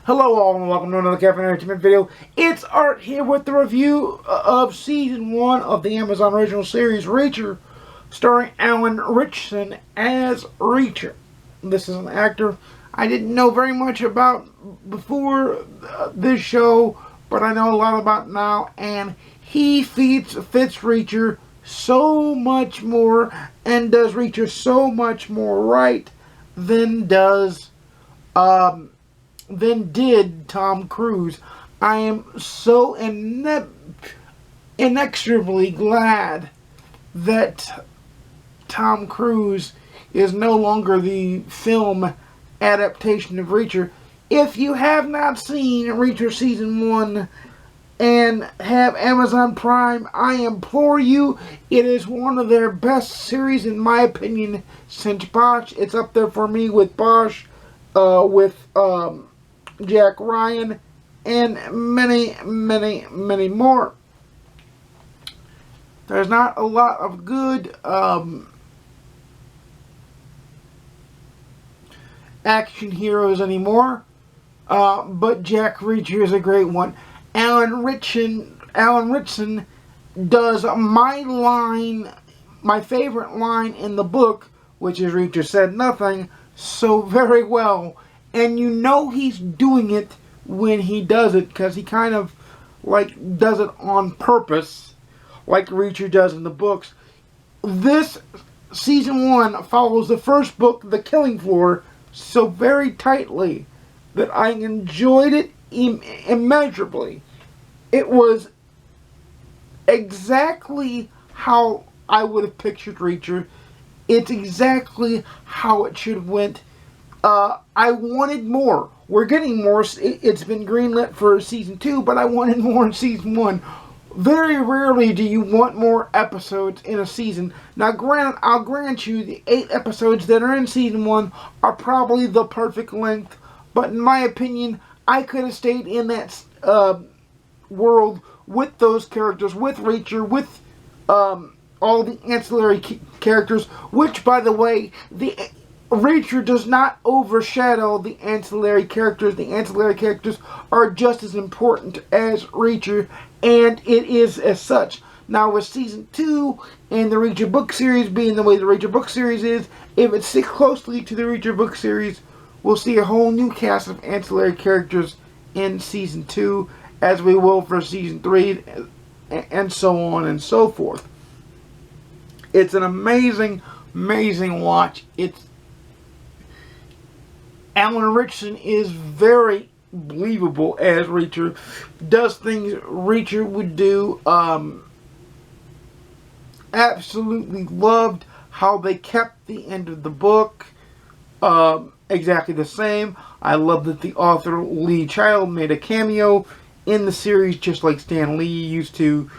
Hello all and welcome to another Caffeine Entertainment video. It's Art here with the review of Season 1 of the Amazon original series Reacher, starring Alan Ritchson as Reacher. This is an actor I didn't know very much about before this show, but I know a lot about now, and he fits Reacher so much more and does Reacher so much more right than did Tom Cruise. I am so inexorably glad that Tom Cruise is no longer the film adaptation of Reacher. If you have not seen Reacher Season 1 and have Amazon Prime, I implore you. It is one of their best series in my opinion since Bosch. It's up there for me with Bosch, with Jack Ryan, and many more. There's not a lot of good action heroes anymore, but Jack Reacher is a great one. Alan Ritchson does my favorite line in the book, which is Reacher said nothing, so very well. And you know he's doing it when he does it, because he kind of like does it on purpose, like Reacher does in the books. This Season 1 follows the first book, The Killing Floor, so very tightly that I enjoyed it immeasurably. It was exactly how I would have pictured Reacher. It's exactly how it should have went. I wanted more. We're getting more. It's been greenlit for Season 2, but I wanted more in Season 1. Very rarely do you want more episodes in a season. Now, granted, I'll grant you the 8 episodes that are in Season 1 are probably the perfect length, but in my opinion, I could have stayed in that world with those characters, with Reacher, with all the ancillary characters, which, by the way, the Reacher does not overshadow the ancillary characters. The ancillary characters are just as important as Reacher, and it is as such. Now, with Season 2 and the Reacher book series being the way the Reacher book series is, if it sticks closely to the Reacher book series, we'll see a whole new cast of ancillary characters in Season 2, as we will for Season 3, and so on and so forth. It's an amazing watch. Alan Ritchson is very believable as Reacher. Does things Reacher would do. Absolutely loved how they kept the end of the book exactly the same. I love that the author Lee Child made a cameo in the series, just like Stan Lee used to.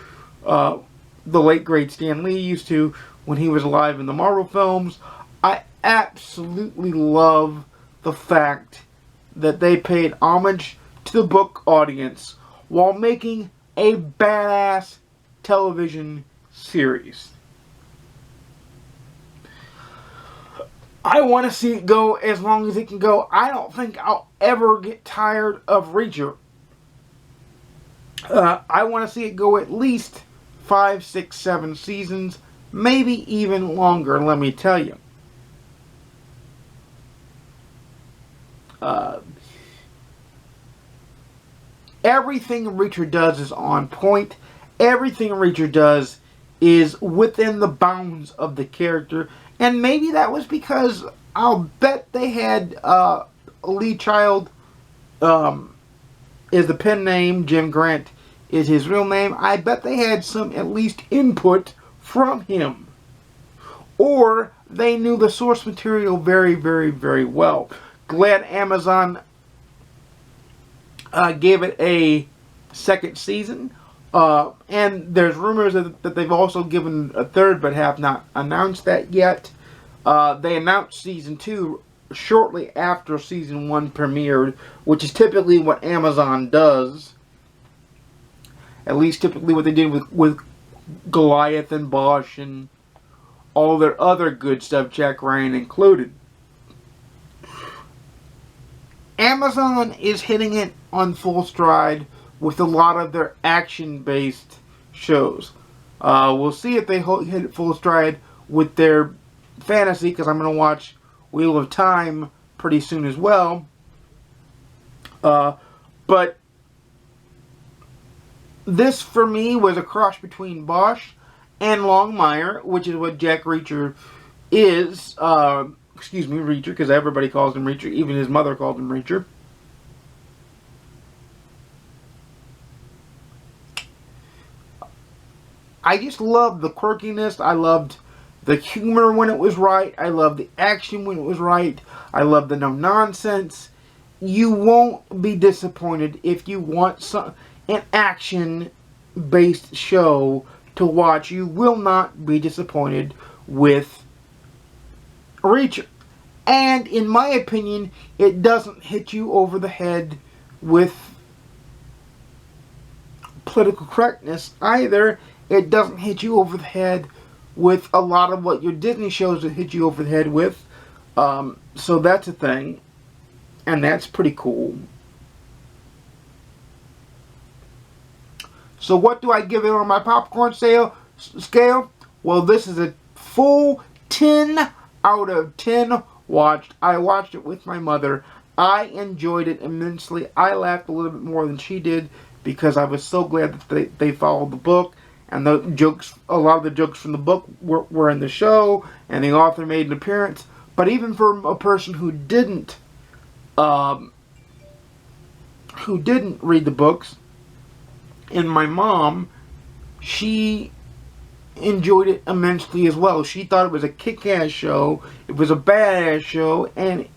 The late great Stan Lee used to when he was alive in the Marvel films. I absolutely love the fact that they paid homage to the book audience while making a badass television series. I want to see it go as long as it can go. I don't think I'll ever get tired of Reacher. I want to see it go at least 5, 6, 7 seasons, maybe even longer, let me tell you. Everything Reacher does is on point. Everything Reacher does is within the bounds of the character. And maybe that was because I'll bet they had Lee Child is the pen name, Jim Grant is his real name. I bet they had some at least input from him. Or they knew the source material very well. Glad Amazon gave it a second season. And there's rumors that they've also given a third, but have not announced that yet. They announced Season 2 shortly after Season 1 premiered, which is typically what Amazon does. At least typically what they did with Goliath and Bosch and all their other good stuff, Jack Ryan included. Amazon is hitting it on full stride with a lot of their action-based shows. We'll see if they hit it full stride with their fantasy, because I'm going to watch Wheel of Time pretty soon as well. But this, for me, was a cross between Bosch and Longmire, which is what Jack Reacher is. Excuse me, Reacher, because everybody calls him Reacher. Even his mother called him Reacher. I just loved the quirkiness. I loved the humor when it was right. I loved the action when it was right. I loved the no-nonsense. You won't be disappointed if you want an action-based show to watch. You will not be disappointed with Reacher. And in my opinion, it doesn't hit you over the head with political correctness either. It doesn't hit you over the head with a lot of what your Disney shows that hit you over the head with. So that's a thing. And that's pretty cool. So what do I give it on my popcorn scale? Well, this is a full 10 out of 10 watched. I watched it with my mother. I enjoyed it immensely. I laughed a little bit more than she did because I was so glad that they followed the book. And the jokes, a lot of the jokes from the book were in the show, and the author made an appearance. But even for a person who didn't read the books, and my mom, she enjoyed it immensely as well. She thought it was a kick-ass show, it was a badass show, and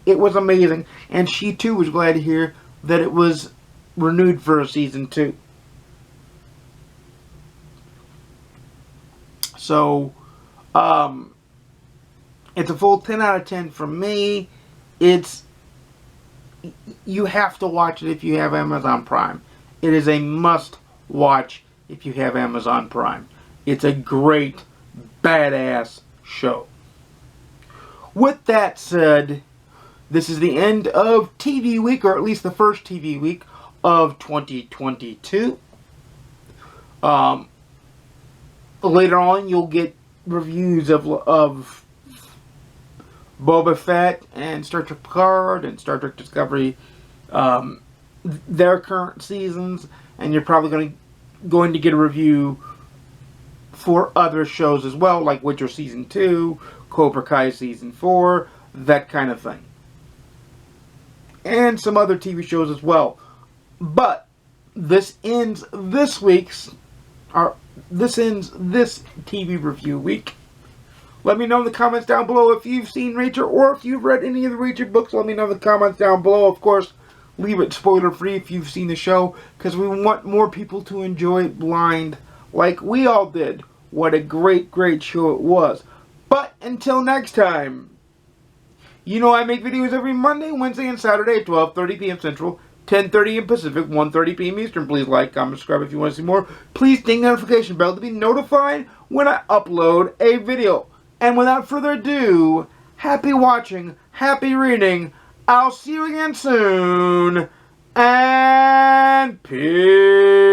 it was amazing. And she too was glad to hear that it was renewed for a season 2. So, it's a full 10 out of 10 from me. You have to watch it if you have Amazon Prime. It is a must-watch if you have Amazon Prime. It's a great, badass show. With that said, this is the end of TV Week, or at least the first TV Week of 2022. Later on, you'll get reviews of Boba Fett and Star Trek Picard and Star Trek Discovery, their current seasons, and you're probably going to get a review for other shows as well, like Witcher Season 2, Cobra Kai Season 4, that kind of thing. And some other TV shows as well. But this ends this TV review week. Let me know in the comments down below if you've seen Reacher or if you've read any of the Reacher books. Let me know in the comments down below. Of course, leave it spoiler free if you've seen the show, because we want more people to enjoy it blind like we all did. What a great, great show it was. But until next time, you know I make videos every Monday, Wednesday, and Saturday at 12:30 p.m. Central, 10:30 p.m. Pacific, 1:30 p.m. Eastern. Please like, comment, subscribe if you want to see more. Please ding the notification bell to be notified when I upload a video. And without further ado, happy watching, happy reading. I'll see you again soon. And peace.